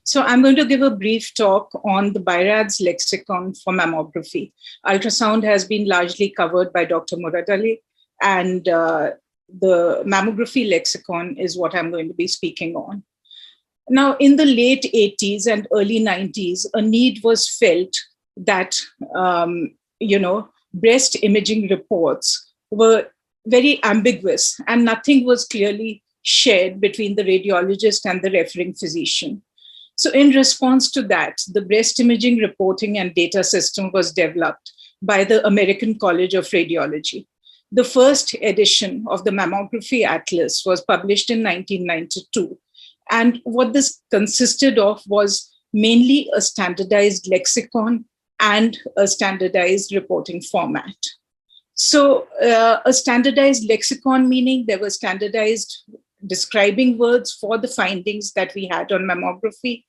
So I'm going to give a brief talk on the Birads Lexicon for mammography. Ultrasound has been largely covered by Dr. Muradali, and the mammography lexicon is what I'm going to be speaking on. Now, in the late 80s and early 90s, a need was felt that, breast imaging reports were very ambiguous and nothing was clearly shared between the radiologist and the referring physician. So in response to that, the breast imaging reporting and data system was developed by the American College of Radiology. The first edition of the Mammography Atlas was published in 1992. And what this consisted of was mainly a standardized lexicon and a standardized reporting format. So a standardized lexicon, meaning there were standardized describing words for the findings that we had on mammography.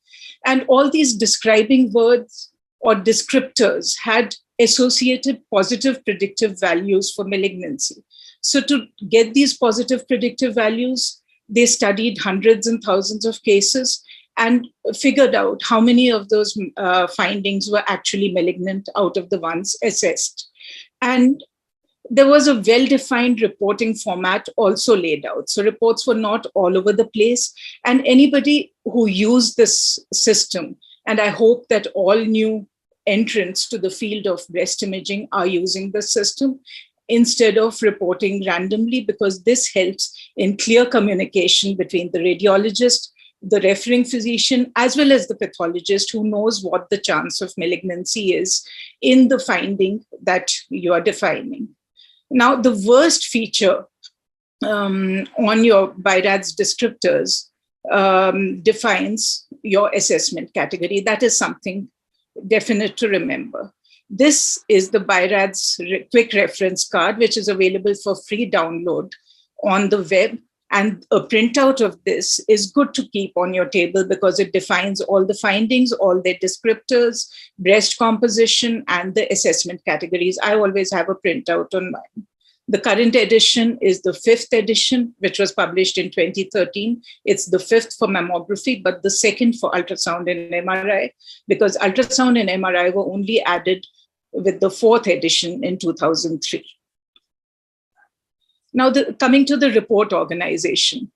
And all these describing words or descriptors had associated positive predictive values for malignancy. So to get these positive predictive values, they studied hundreds and thousands of cases and figured out how many of those findings were actually malignant out of the ones assessed. And there was a well-defined reporting format also laid out. So reports were not all over the place. And anybody who used this system, and I hope that all new entrants to the field of breast imaging are using the system instead of reporting randomly, because this helps in clear communication between the radiologist, the referring physician, as well as the pathologist who knows what the chance of malignancy is in the finding that you are defining. Now, the worst feature on your Birads descriptors defines your assessment category. That is something definite to remember. This is the Birads quick reference card, which is available for free download on the web. And a printout of this is good to keep on your table because it defines all the findings, all their descriptors, breast composition, and the assessment categories. I always have a printout on mine. The current edition is the 5th edition, which was published in 2013. It's the 5th for mammography, but the 2nd for ultrasound and MRI, because ultrasound and MRI were only added with the 4th edition in 2003. Now, coming to the report organization,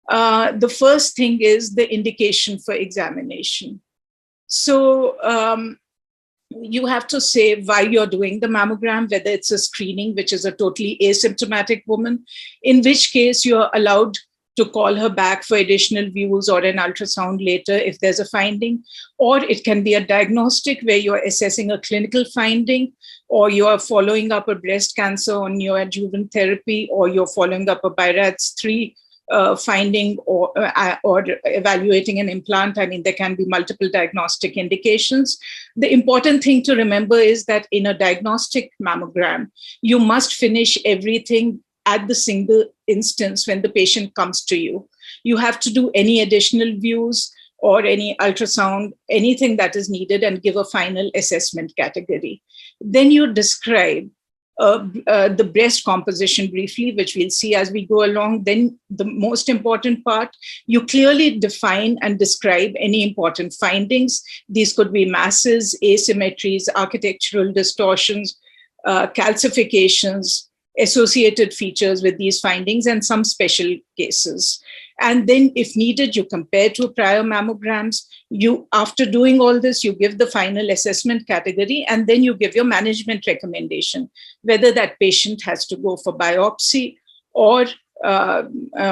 the first thing is the indication for examination. So you have to say why you're doing the mammogram, whether it's a screening, which is a totally asymptomatic woman, in which case you're allowed to call her back for additional views or an ultrasound later if there's a finding, or it can be a diagnostic where you're assessing a clinical finding, or you're following up a breast cancer on neoadjuvant therapy, or you're following up a Birads 3 finding or evaluating an implant. I mean, there can be multiple diagnostic indications. The important thing to remember is that in a diagnostic mammogram, you must finish everything at the single instance when the patient comes to you. You have to do any additional views or any ultrasound, anything that is needed, and give a final assessment category. Then you describe the breast composition briefly, which we'll see as we go along. Then the most important part, you clearly define and describe any important findings. These could be masses, asymmetries, architectural distortions, calcifications, associated features with these findings, and some special cases. And then if needed, you compare to prior mammograms. After doing all this, you give the final assessment category, and then you give your management recommendation, whether that patient has to go for biopsy or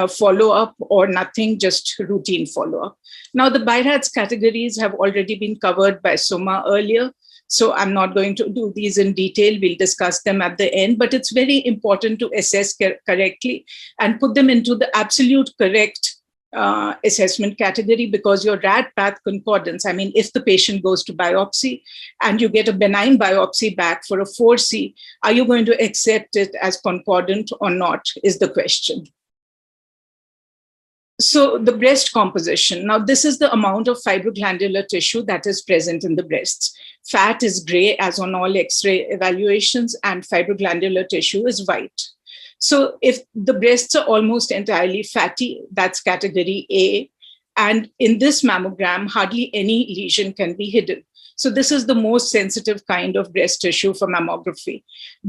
follow-up or nothing, just routine follow-up. Now, the Birads categories have already been covered by Soma earlier, so I'm not going to do these in detail. We'll discuss them at the end, but it's very important to assess correctly and put them into the absolute correct assessment category, because your RAD path concordance, I mean, if the patient goes to biopsy and you get a benign biopsy back for a 4C, are you going to accept it as concordant or not is the question. So the breast composition. Now, this is the amount of fibroglandular tissue that is present in the breasts. Fat is gray, as on all X-ray evaluations, and fibroglandular tissue is white. So if the breasts are almost entirely fatty, that's category A. And in this mammogram, hardly any lesion can be hidden. So this is the most sensitive kind of breast tissue for mammography.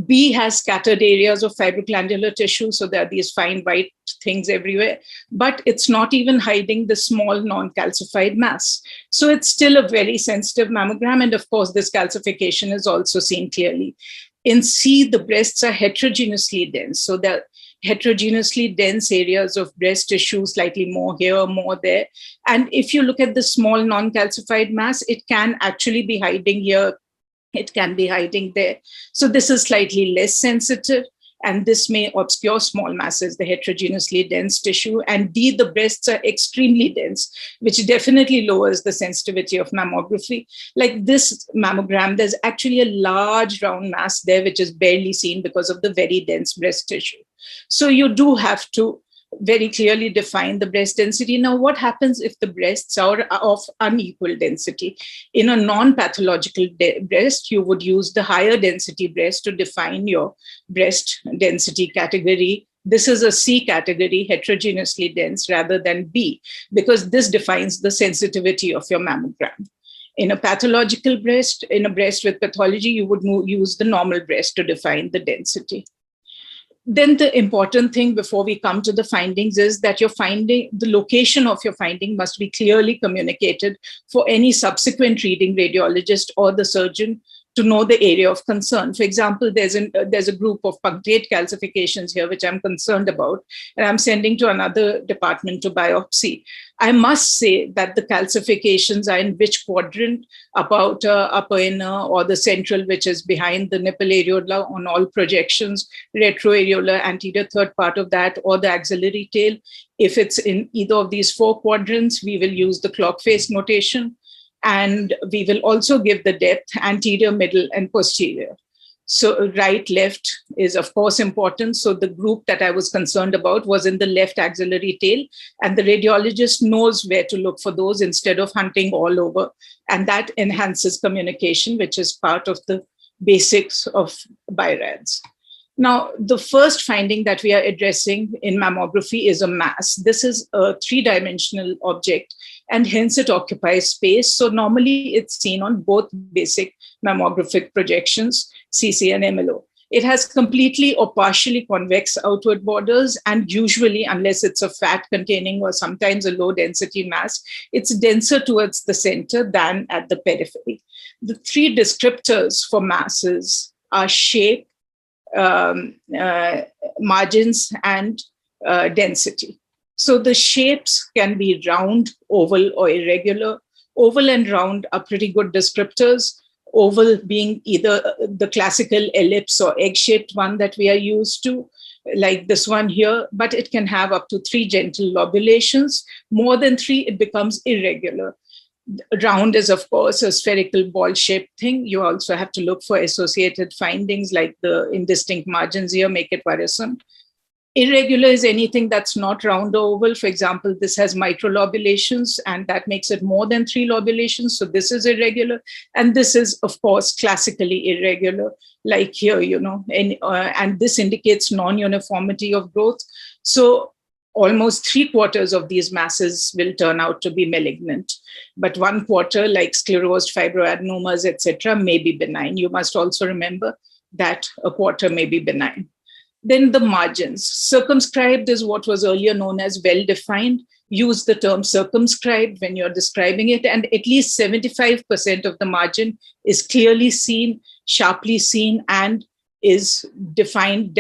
B has scattered areas of fibroglandular tissue, so there are these fine white things everywhere, but it's not even hiding the small non-calcified mass. So it's still a very sensitive mammogram. And of course, this calcification is also seen clearly. In C, the breasts are heterogeneously dense. So they're heterogeneously dense areas of breast tissue, slightly more here, more there. And if you look at the small non-calcified mass, it can actually be hiding here, it can be hiding there. So this is slightly less sensitive, and this may obscure small masses, the heterogeneously dense tissue. And D, the breasts are extremely dense, which definitely lowers the sensitivity of mammography. Like this mammogram, there's actually a large round mass there, which is barely seen because of the very dense breast tissue. So you do have to very clearly define the breast density. Now, what happens if the breasts are of unequal density? In a non-pathological breast, you would use the higher density breast to define your breast density category. This is a C category, heterogeneously dense, rather than B, because this defines the sensitivity of your mammogram. In a pathological breast, in a breast with pathology, you would use the normal breast to define the density. Then the important thing before we come to the findings is that your finding, the location of your finding must be clearly communicated for any subsequent reading radiologist or the surgeon to know the area of concern. For example, there's a group of punctate calcifications here, which I'm concerned about, and I'm sending to another department to biopsy. I must say that the calcifications are in which quadrant, about upper inner, or the central, which is behind the nipple areola on all projections, retroareolar, anterior third part of that, or the axillary tail. If it's in either of these four quadrants, we will use the clock face notation. And we will also give the depth, anterior, middle, and posterior. So right, left is of course important. So the group that I was concerned about was in the left axillary tail, and the radiologist knows where to look for those instead of hunting all over. And that enhances communication, which is part of the basics of Birads. Now, the first finding that we are addressing in mammography is a mass. This is a three-dimensional object, and hence it occupies space. So normally it's seen on both basic mammographic projections, CC and MLO. It has completely or partially convex outward borders, and usually, unless it's a fat containing or sometimes a low density mass, it's denser towards the center than at the periphery. The three descriptors for masses are shape, margins, and density. So the shapes can be round, oval, or irregular. Oval and round are pretty good descriptors. Oval being either the classical ellipse or egg-shaped one that we are used to, like this one here, but it can have up to 3 gentle lobulations. More than 3, it becomes irregular. Round is, of course, a spherical ball-shaped thing. You also have to look for associated findings like the indistinct margins here make it worrisome. Irregular is anything that's not round or oval. For example, this has microlobulations, and that makes it more than 3 lobulations. So this is irregular. And this is, of course, classically irregular, like here, and this indicates non-uniformity of growth. So almost 3/4 of these masses will turn out to be malignant, but 1/4, like sclerosed fibroadenomas, etc., may be benign. You must also remember that 1/4 may be benign. Then the margins. Circumscribed is what was earlier known as well-defined. Use the term circumscribed when you're describing it, and at least 75% of the margin is clearly seen, sharply seen, and is defined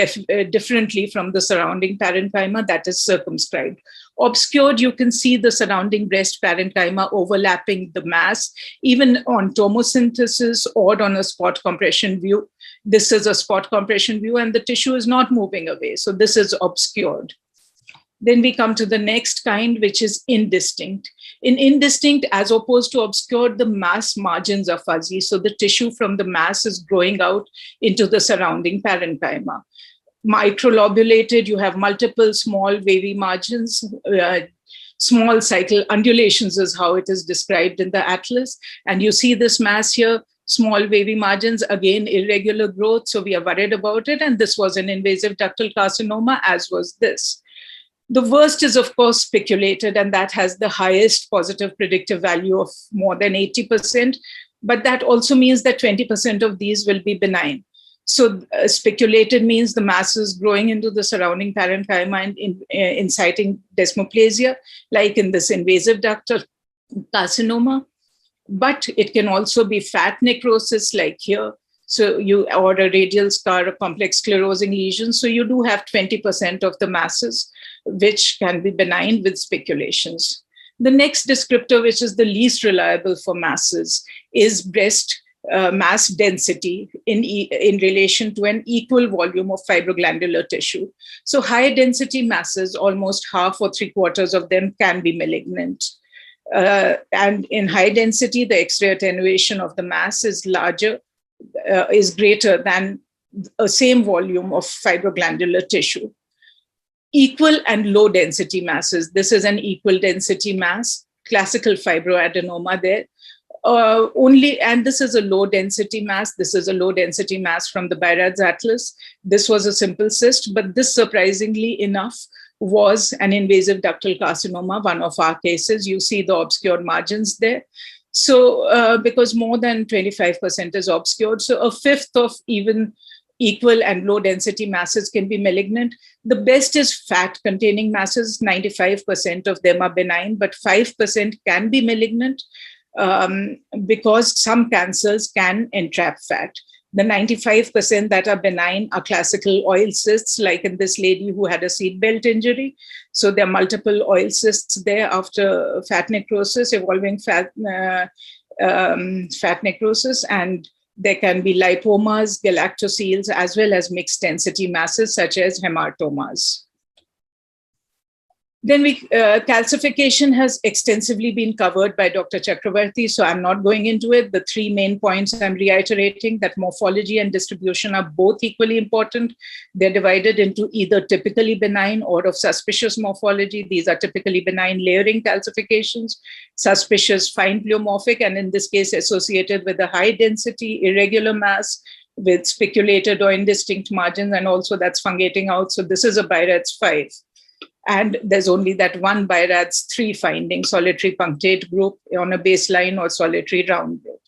differently from the surrounding parenchyma, that is circumscribed. Obscured, you can see the surrounding breast parenchyma overlapping the mass, even on tomosynthesis or on a spot compression view. This is a spot compression view, and the tissue is not moving away. So this is obscured. Then we come to the next kind, which is indistinct. In indistinct, as opposed to obscured, the mass margins are fuzzy. So the tissue from the mass is growing out into the surrounding parenchyma. Microlobulated, you have multiple small wavy margins. Small cycle undulations is how it is described in the atlas. And you see this mass here, small wavy margins, again, irregular growth. So we are worried about it. And this was an invasive ductal carcinoma, as was this. The worst is, of course, speculated, and that has the highest positive predictive value of more than 80%. But that also means that 20% of these will be benign. So speculated means the masses growing into the surrounding parenchyma and inciting desmoplasia, like in this invasive ductal carcinoma. But it can also be fat necrosis, like here. So or a radial scar, a complex sclerosing lesion. So you do have 20% of the masses, which can be benign with speculations. The next descriptor, which is the least reliable for masses, is breast mass density in relation to an equal volume of fibroglandular tissue. So high density masses, almost half or 3/4 of them can be malignant. And in high density, the X-ray attenuation of the mass is greater than a same volume of fibroglandular tissue. Equal and low density masses. This is an equal density mass, classical fibroadenoma there. And this is a low density mass. This is a low density mass from the Birads atlas. This was a simple cyst, but this, surprisingly enough, was an invasive ductal carcinoma, one of our cases. You see the obscured margins there. So because more than 25% is obscured, so a fifth of even equal and low density masses can be malignant. The best is fat containing masses. 95% of them are benign, but 5% can be malignant because some cancers can entrap fat. The 95% that are benign are classical oil cysts, like in this lady who had a seatbelt injury. So there are multiple oil cysts there after fat necrosis, evolving fat necrosis, and there can be lipomas, galactoceles, as well as mixed density masses such as hematomas. Then calcification has extensively been covered by Dr. Chakravarti, so I'm not going into it. The three main points I'm reiterating, that morphology and distribution are both equally important. They're divided into either typically benign or of suspicious morphology. These are typically benign layering calcifications, suspicious fine pleomorphic, and in this case associated with a high density, irregular mass with speculated or indistinct margins, and also that's fungating out. So this is a Birads 5. And there's only that one Birads 3 finding, solitary punctate group on a baseline or solitary round group.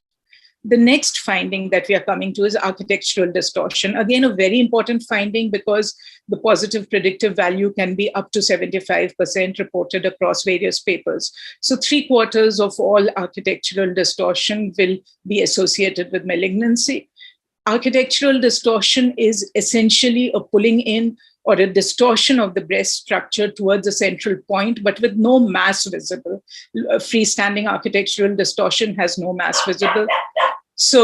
The next finding that we are coming to is architectural distortion. Again, a very important finding because the positive predictive value can be up to 75% reported across various papers. So 3/4 of all architectural distortion will be associated with malignancy. Architectural distortion is essentially a pulling in or a distortion of the breast structure towards a central point, but with no mass visible. Freestanding architectural distortion has no mass visible. So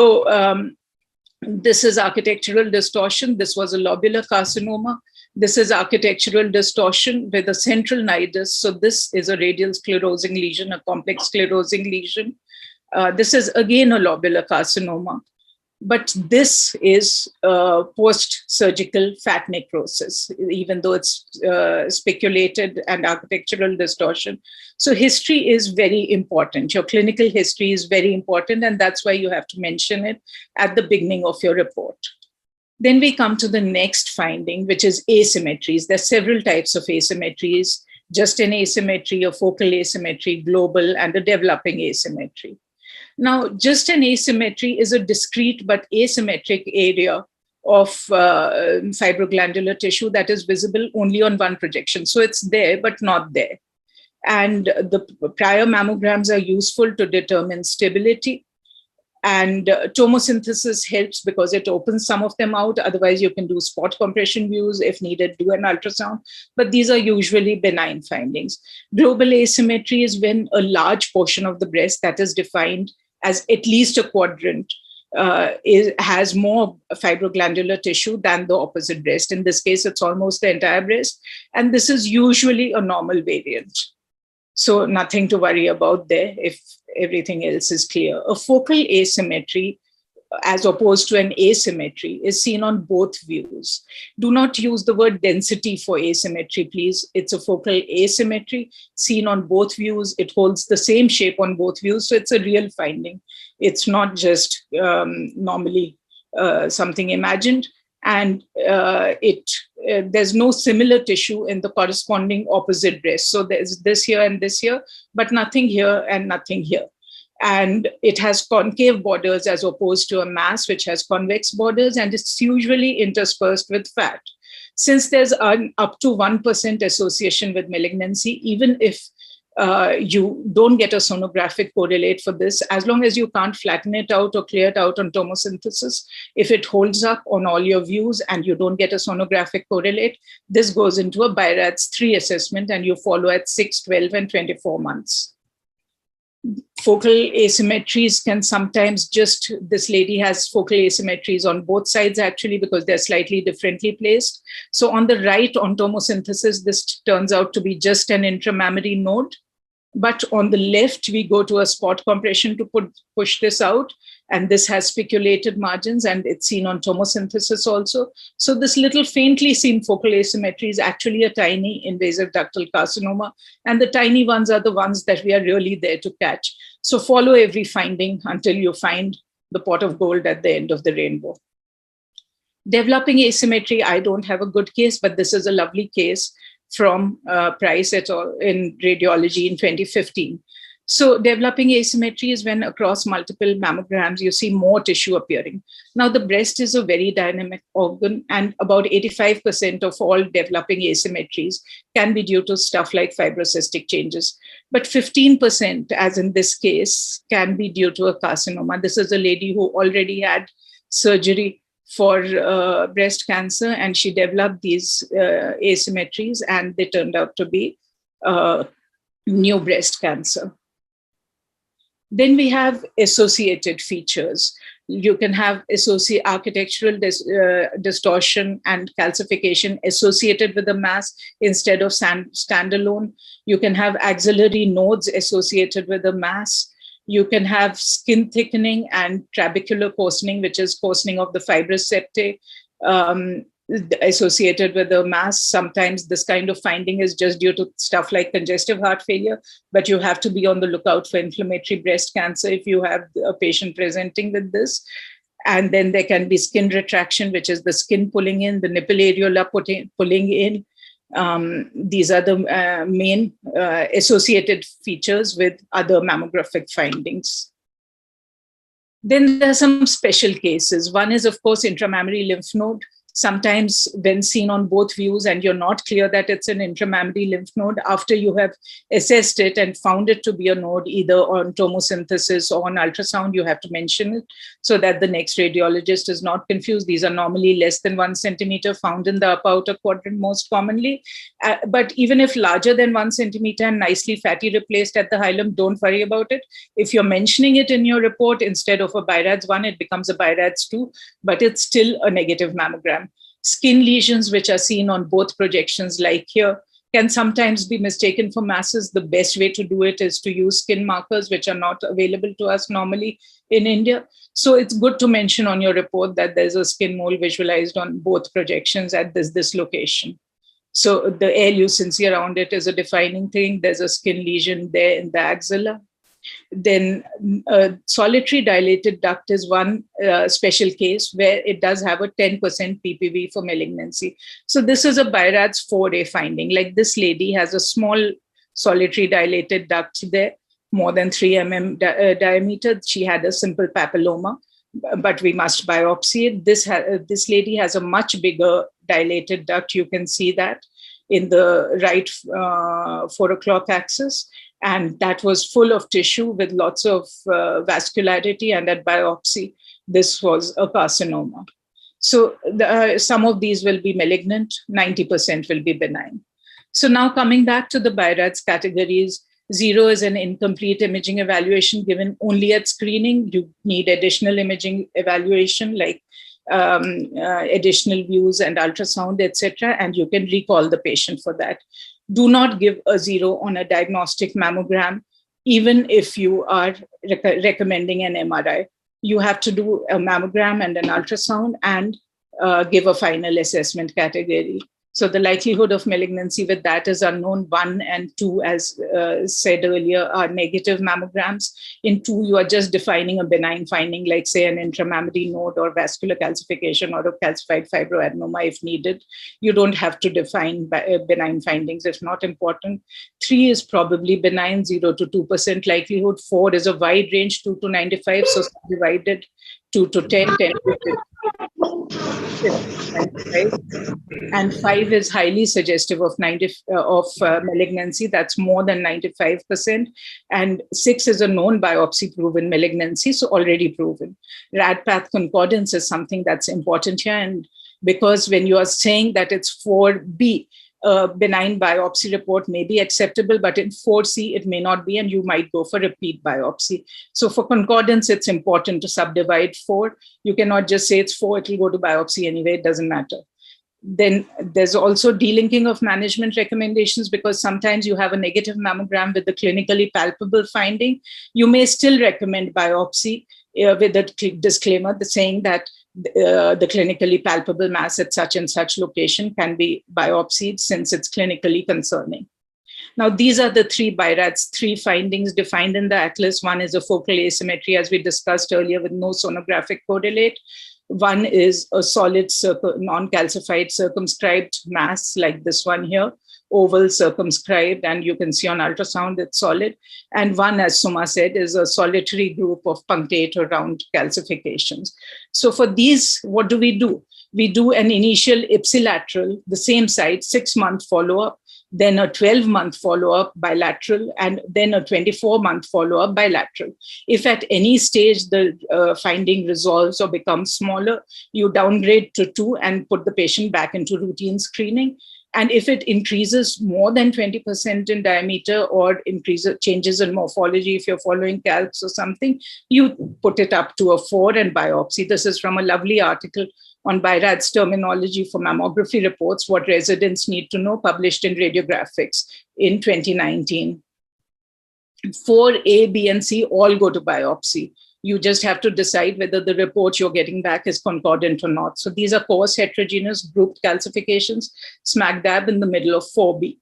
this is architectural distortion. This was a lobular carcinoma. This is architectural distortion with a central nidus. So this is a radial sclerosing lesion, a complex sclerosing lesion. This is again a lobular carcinoma. But this is post-surgical fat necrosis, even though it's speculated and architectural distortion. So history is very important. Your clinical history is very important, and that's why you have to mention it at the beginning of your report. Then we come to the next finding, which is asymmetries. There are several types of asymmetries, just an asymmetry, a focal asymmetry, global, and a developing asymmetry. Now, just an asymmetry is a discrete but asymmetric area of fibroglandular tissue that is visible only on one projection. So it's there, but not there. And the prior mammograms are useful to determine stability. And tomosynthesis helps because it opens some of them out. Otherwise, you can do spot compression views. If needed, do an ultrasound. But these are usually benign findings. Global asymmetry is when a large portion of the breast that is defined as at least a quadrant has more fibroglandular tissue than the opposite breast. In this case, it's almost the entire breast. And this is usually a normal variant. So nothing to worry about there if everything else is clear. A focal asymmetry, as opposed to an asymmetry, is seen on both views. Do not use the word density for asymmetry, please. It's a focal asymmetry seen on both views. It holds the same shape on both views. So it's a real finding. It's not just normally something imagined. and there's no similar tissue in the corresponding opposite breast. So there's this here and this here, but nothing here and nothing here. And it has concave borders as opposed to a mass which has convex borders, and it's usually interspersed with fat. Since there's an up to 1% association with malignancy, even if you don't get a sonographic correlate for this, as long as you can't flatten it out or clear it out on tomosynthesis, if it holds up on all your views and you don't get a sonographic correlate, this goes into a Birads 3 assessment and you follow at 6, 12, and 24 months. Focal asymmetries can sometimes this lady has focal asymmetries on both sides actually, because they're slightly differently placed. So on the right, on tomosynthesis, this turns out to be just an intramammary node. But on the left, we go to a spot compression to push this out. And this has spiculated margins, and it's seen on tomosynthesis also. So this little faintly seen focal asymmetry is actually a tiny invasive ductal carcinoma. And the tiny ones are the ones that we are really there to catch. So follow every finding until you find the pot of gold at the end of the rainbow. Developing asymmetry, I don't have a good case, but this is a lovely case from Price et al. In Radiology in 2015. So developing asymmetry is when across multiple mammograms, you see more tissue appearing. Now, the breast is a very dynamic organ, and about 85% of all developing asymmetries can be due to stuff like fibrocystic changes. But 15%, as in this case, can be due to a carcinoma. This is a lady who already had surgery for breast cancer, and she developed these asymmetries, and they turned out to be new breast cancer. Then we have associated features. You can have architectural distortion and calcification associated with the mass instead of standalone. You can have axillary nodes associated with the mass. You can have skin thickening and trabecular coarsening, which is coarsening of the fibrous septae, associated with the mass. Sometimes this kind of finding is just due to stuff like congestive heart failure, but you have to be on the lookout for inflammatory breast cancer if you have a patient presenting with this. And then there can be skin retraction, which is the skin pulling in, the nipple areola pulling in. These are the main associated features with other mammographic findings. Then there are some special cases. One is, of course, intramammary lymph node. Sometimes when seen on both views and you're not clear that it's an intramammary lymph node, after you have assessed it and found it to be a node, either on tomosynthesis or on ultrasound, you have to mention it so that the next radiologist is not confused. These are normally less than 1 centimeter, found in the upper outer quadrant most commonly. But even if larger than 1 centimeter and nicely fatty replaced at the hilum, don't worry about it. If you're mentioning it in your report, instead of a Birads 1, it becomes a Birads 2, but it's still a negative mammogram. Skin lesions, which are seen on both projections like here, can sometimes be mistaken for masses. The best way to do it is to use skin markers, which are not available to us normally in India. So it's good to mention on your report that there's a skin mole visualized on both projections at this location. So the air lucency around it is a defining thing. There's a skin lesion there in the axilla. Then solitary dilated duct is one special case where it does have a 10% PPV for malignancy. So this is a Birads 4A finding. Like this lady has a small solitary dilated duct there, more than 3 mm diameter. She had a simple papilloma, but we must biopsy it. This lady has a much bigger dilated duct. You can see that in the right 4 o'clock axis. And that was full of tissue with lots of vascularity. And at biopsy, this was a carcinoma. So some of these will be malignant, 90% will be benign. So now coming back to the Birads categories, 0 is an incomplete imaging evaluation given only at screening. You need additional imaging evaluation like additional views and ultrasound, etc. And you can recall the patient for that. Do not give a 0 on a diagnostic mammogram, even if you are recommending an MRI. You have to do a mammogram and an ultrasound and give a final assessment category. So the likelihood of malignancy with that is unknown. 1 and 2, as said earlier, are negative mammograms. In 2, you are just defining a benign finding, like say an intramammary node or vascular calcification or a calcified fibroadenoma if needed. You don't have to define benign findings if not important. 3 is probably benign, 0 to 2% likelihood. 4 is a wide range, 2 to 95, so divided 2 to 10, 10 to 95. And 5 is highly suggestive of malignancy. That's more than 95%. And 6 is a known biopsy proven malignancy, so already proven. Rad path concordance is something that's important here. And because when you are saying that it's 4B, benign biopsy report may be acceptable, but in 4C, it may not be, and you might go for repeat biopsy. So for concordance, it's important to subdivide 4. You cannot just say it's 4, it will go to biopsy anyway, it doesn't matter. Then there's also delinking of management recommendations, because sometimes you have a negative mammogram with a clinically palpable finding. You may still recommend biopsy with a disclaimer saying that the clinically palpable mass at such and such location can be biopsied since it's clinically concerning. Now, these are the 3 Birads, 3 findings defined in the atlas. 1 is a focal asymmetry, as we discussed earlier, with no sonographic correlate. 1 is a solid non-calcified circumscribed mass like this one here, oval circumscribed, and you can see on ultrasound it's solid. And 1, as Suma said, is a solitary group of punctate or round calcifications. So for these, what do? We do an initial ipsilateral, the same site, 6-month follow-up, then a 12-month follow-up bilateral, and then a 24-month follow-up bilateral. If at any stage the finding resolves or becomes smaller, you downgrade to 2 and put the patient back into routine screening. And if it increases more than 20% in diameter or changes in morphology, if you're following calcs or something, you put it up to a 4 and biopsy. This is from a lovely article on Birads terminology for mammography reports, what residents need to know, published in Radiographics in 2019. 4A, B, and C all go to biopsy. You just have to decide whether the report you're getting back is concordant or not. So these are coarse heterogeneous grouped calcifications, smack dab in the middle of 4B.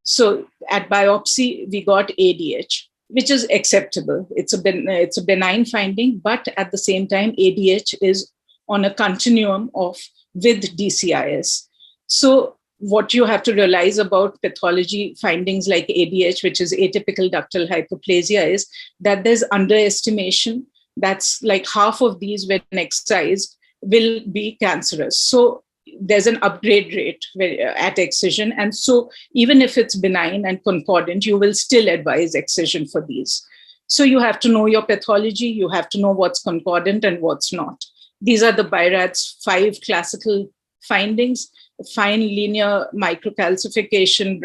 So at biopsy, we got ADH, which is acceptable. It's a benign finding, but at the same time, ADH is on a continuum with DCIS. So what you have to realize about pathology findings like ADH, which is atypical ductal hyperplasia, is that there's underestimation. That's like half of these, when excised, will be cancerous. So there's an upgrade rate at excision. And so even if it's benign and concordant, you will still advise excision for these. So you have to know your pathology. You have to know what's concordant and what's not. These are the Birads 5 classical findings. Fine linear microcalcification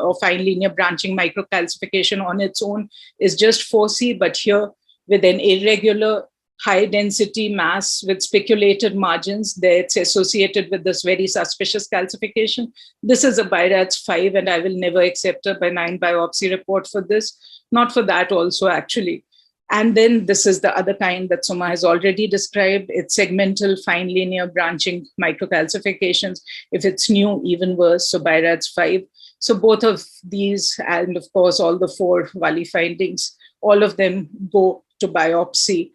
or fine linear branching microcalcification on its own is just 4C, but here with an irregular high density mass with spiculated margins, that's associated with this very suspicious calcification. This is a Birads 5, and I will never accept a benign biopsy report for this. Not for that also, actually. And then this is the other kind that Suma has already described. It's segmental fine linear branching microcalcifications. If it's new, even worse. So Birads 5. So both of these, and of course, all the 4 Wali findings, all of them go to biopsy.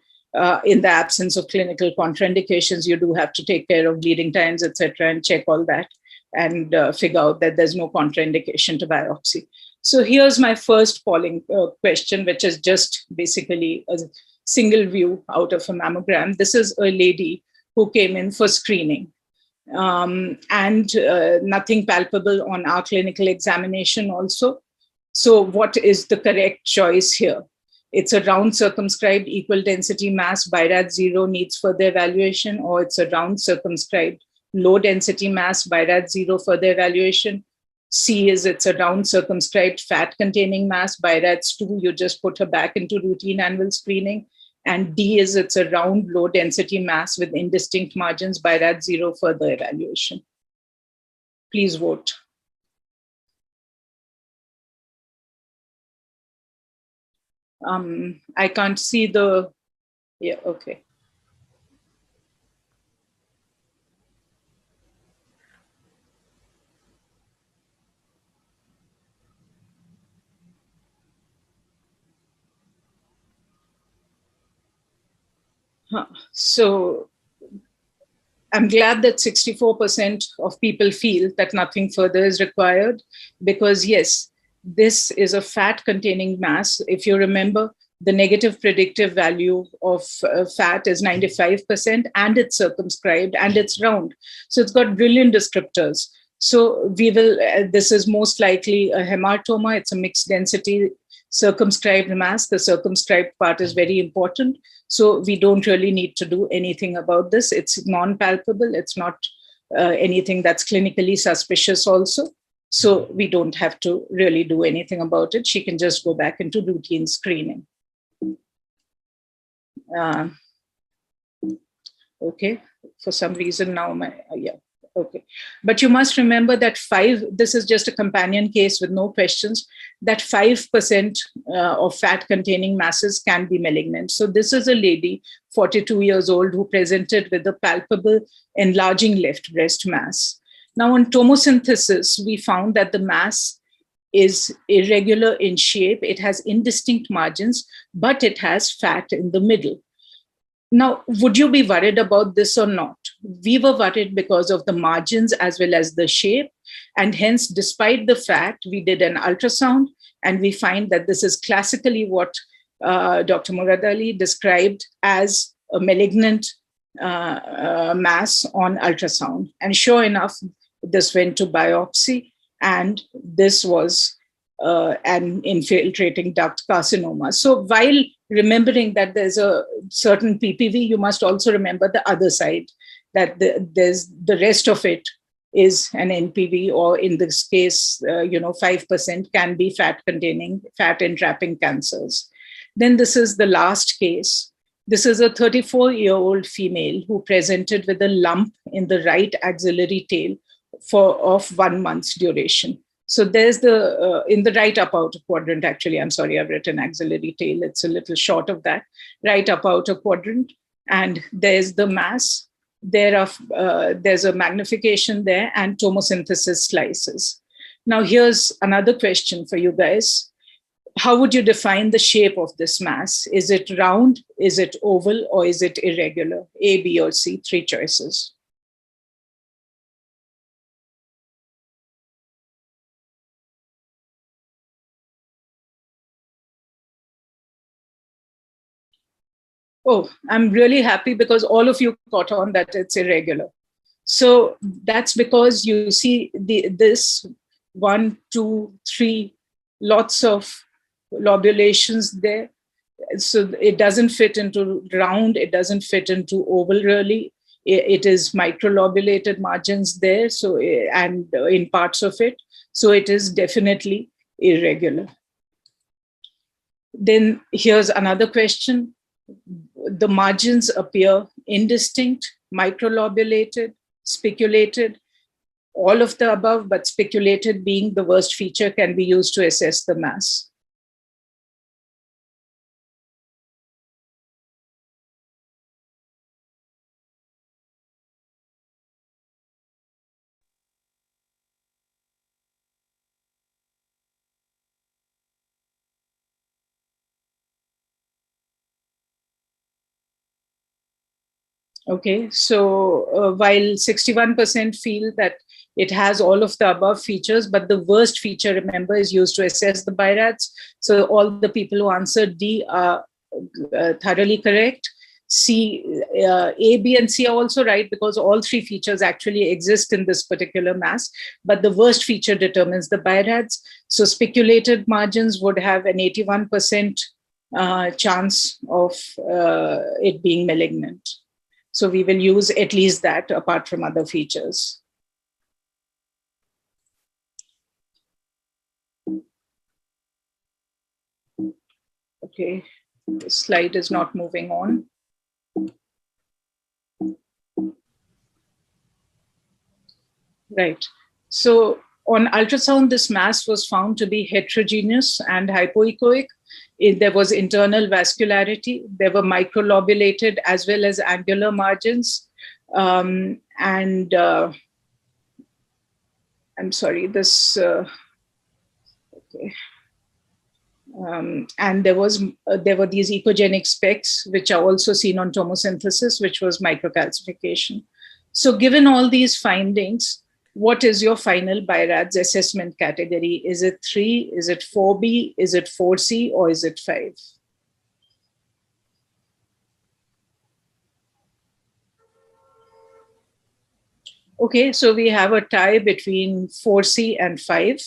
In the absence of clinical contraindications, you do have to take care of bleeding times, etc., and check all that and figure out that there's no contraindication to biopsy. So here's my first polling question, which is just basically a single view out of a mammogram. This is a lady who came in for screening and nothing palpable on our clinical examination also. So what is the correct choice here? It's a round circumscribed equal density mass, Birads 0 needs further evaluation, or it's a round circumscribed low density mass, Birads 0 further evaluation. C is it's a round circumscribed fat containing mass, Birads 2, you just put her back into routine annual screening. And D is it's a round low density mass with indistinct margins, Birads 0 further evaluation. Please vote. I can't see the, yeah, okay. So I'm glad that 64% of people feel that nothing further is required, because yes, this is a fat containing mass. If you remember, the negative predictive value of fat is 95%, and it's circumscribed and it's round. So it's got brilliant descriptors. So we will, this is most likely a hematoma. It's a mixed density circumscribed mass. The circumscribed part is very important. So we don't really need to do anything about this. It's non-palpable. It's not anything that's clinically suspicious also. So we don't have to really do anything about it. She can just go back into routine screening. Okay, for some reason now yeah. Okay. But you must remember that this is just a companion case with no questions, that 5% of fat containing masses can be malignant. So this is a lady, 42 years old, who presented with a palpable enlarging left breast mass. Now on tomosynthesis, we found that the mass is irregular in shape. It has indistinct margins, but it has fat in the middle. Now, would you be worried about this or not? We were worried because of the margins as well as the shape. And hence, despite the fact, we did an ultrasound and we find that this is classically what Dr. Murad Ali described as a malignant mass on ultrasound. And sure enough, this went to biopsy, and this was an infiltrating duct carcinoma. So while remembering that there's a certain PPV, you must also remember the other side, that there's the rest of it is an NPV, or in this case, 5% can be fat entrapping cancers. Then this is the last case. This is a 34-year-old female who presented with a lump in the right axillary tail of 1 month's duration. So there's in the right up outer quadrant, actually, I'm sorry, I've written axillary tail. It's a little short of that, right up outer quadrant. And there's the mass. There's a magnification there and tomosynthesis slices. Now, here's another question for you guys. How would you define the shape of this mass? Is it round? Is it oval? Or is it irregular? A, B, or C, 3 choices. Oh, I'm really happy because all of you caught on that it's irregular. So that's because you see this 1, 2, 3, lots of lobulations there. So it doesn't fit into round, it doesn't fit into oval really. It is microlobulated margins there, so and in parts of it. So it is definitely irregular. Then here's another question. The margins appear indistinct, microlobulated, spiculated, all of the above, but spiculated being the worst feature can be used to assess the mass. Okay, so while 61% feel that it has all of the above features, but the worst feature, remember, is used to assess the Birads. So all the people who answered D are thoroughly correct. C, A, B, and C are also right because all 3 features actually exist in this particular mass, but the worst feature determines the Birads. So speculated margins would have an 81% chance of it being malignant. So we will use at least that apart from other features. Okay, the slide is not moving on. Right. So on ultrasound, this mass was found to be heterogeneous and hypoechoic. There was internal vascularity. There were microlobulated as well as angular margins. I'm sorry, this, okay. And there were these ecogenic specks, which are also seen on tomosynthesis, which was microcalcification. So given all these findings, what is your final Birads assessment category? Is it 3? Is it 4B? Is it 4C? Or is it 5? Okay, so we have a tie between 4C and 5.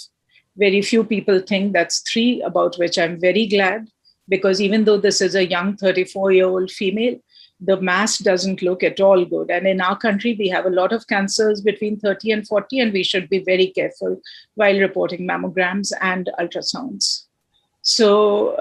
Very few people think that's 3, about which I'm very glad, because even though this is a young 34-year-old female, the mass doesn't look at all good. And in our country, we have a lot of cancers between 30 and 40, and we should be very careful while reporting mammograms and ultrasounds. So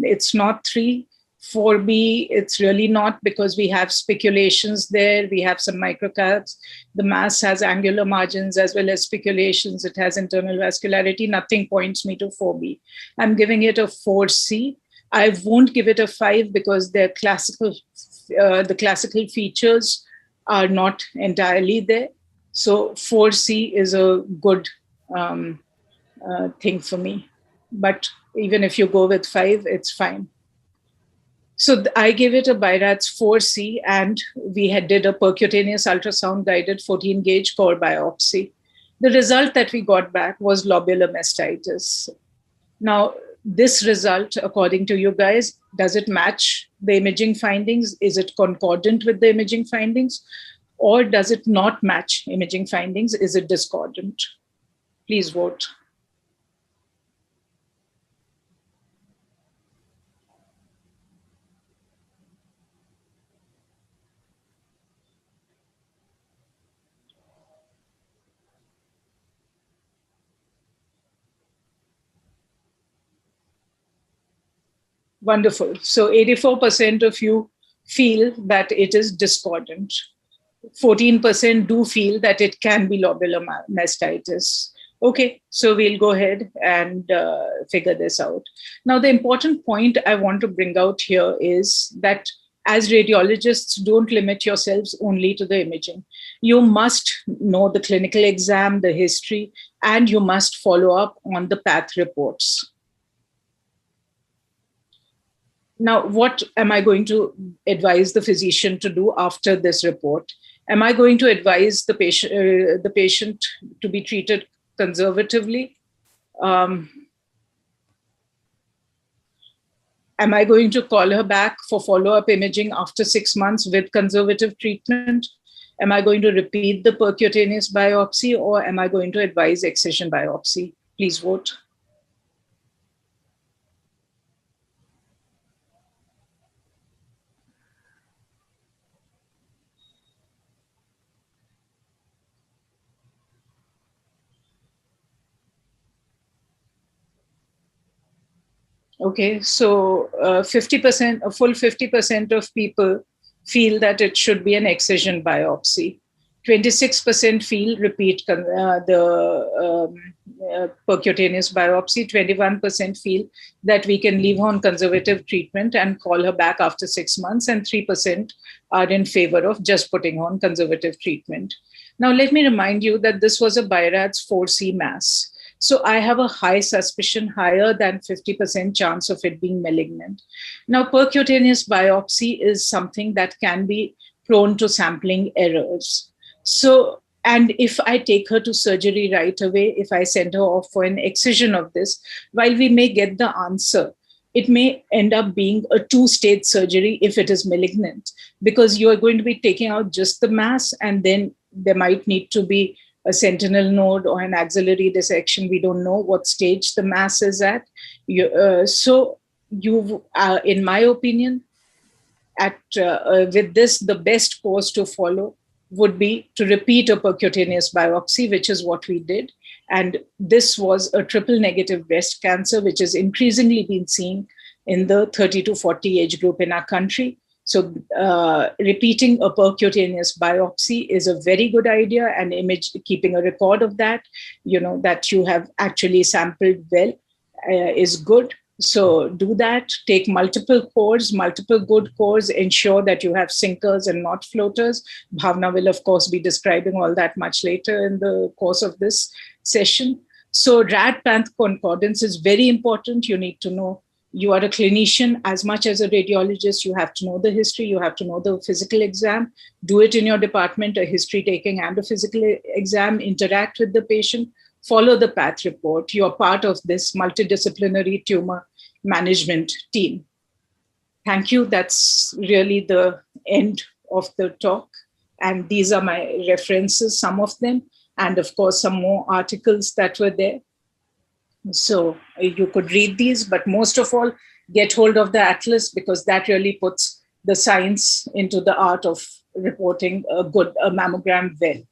it's not 3. 4B, it's really not, because we have speculations there. We have some microcalcs. The mass has angular margins as well as speculations. It has internal vascularity. Nothing points me to 4B. I'm giving it a 4C. I won't give it a 5 because the classical features are not entirely there. So 4C is a good thing for me. But even if you go with 5, it's fine. So I gave it a Birads 4C, and we did a percutaneous ultrasound guided 14 gauge core biopsy. The result that we got back was lobular mastitis. Now, this result, according to you guys, does it match the imaging findings? Is it concordant with the imaging findings? Or does it not match imaging findings? Is it discordant? Please vote. Wonderful. So 84% of you feel that it is discordant. 14% do feel that it can be lobular mastitis. Okay, so we'll go ahead and figure this out. Now, the important point I want to bring out here is that as radiologists, don't limit yourselves only to the imaging. You must know the clinical exam, the history, and you must follow up on the path reports. Now, what am I going to advise the physician to do after this report? Am I going to advise the patient to be treated conservatively? Am I going to call her back for follow-up imaging after 6 months with conservative treatment? Am I going to repeat the percutaneous biopsy, or am I going to advise excision biopsy? Please vote. Okay, so 50%, a full 50% of people feel that it should be an excision biopsy. 26% feel repeat the percutaneous biopsy. 21% feel that we can leave her on conservative treatment and call her back after 6 months. And 3% are in favor of just putting her on conservative treatment. Now, let me remind you that this was a Birads 4C mass. So I have a high suspicion, higher than 50% chance of it being malignant. Now, percutaneous biopsy is something that can be prone to sampling errors. So, and if I take her to surgery right away, if I send her off for an excision of this, while we may get the answer, it may end up being a 2-stage surgery if it is malignant, because you are going to be taking out just the mass, and then there might need to be a sentinel node or an axillary dissection. We don't know what stage the mass is at. So in my opinion, with this, the best course to follow would be to repeat a percutaneous biopsy, which is what we did. And this was a triple negative breast cancer, which is increasingly being seen in the 30 to 40 age group in our country. So repeating a percutaneous biopsy is a very good idea, and keeping a record of that, that you have actually sampled well, is good. So do that, take multiple cores, multiple good cores, ensure that you have sinkers and not floaters. Bhavna will, of course, be describing all that much later in the course of this session. So RAD-PANTH concordance is very important. You need to know, you are a clinician as much as a radiologist. You have to know the history. You have to know the physical exam. Do it in your department, a history taking and a physical exam. Interact with the patient. Follow the PATH report. You are part of this multidisciplinary tumor management team. Thank you. That's really the end of the talk. And these are my references, some of them, and of course, some more articles that were there. So you could read these, but most of all, get hold of the atlas, because that really puts the science into the art of reporting a good mammogram well.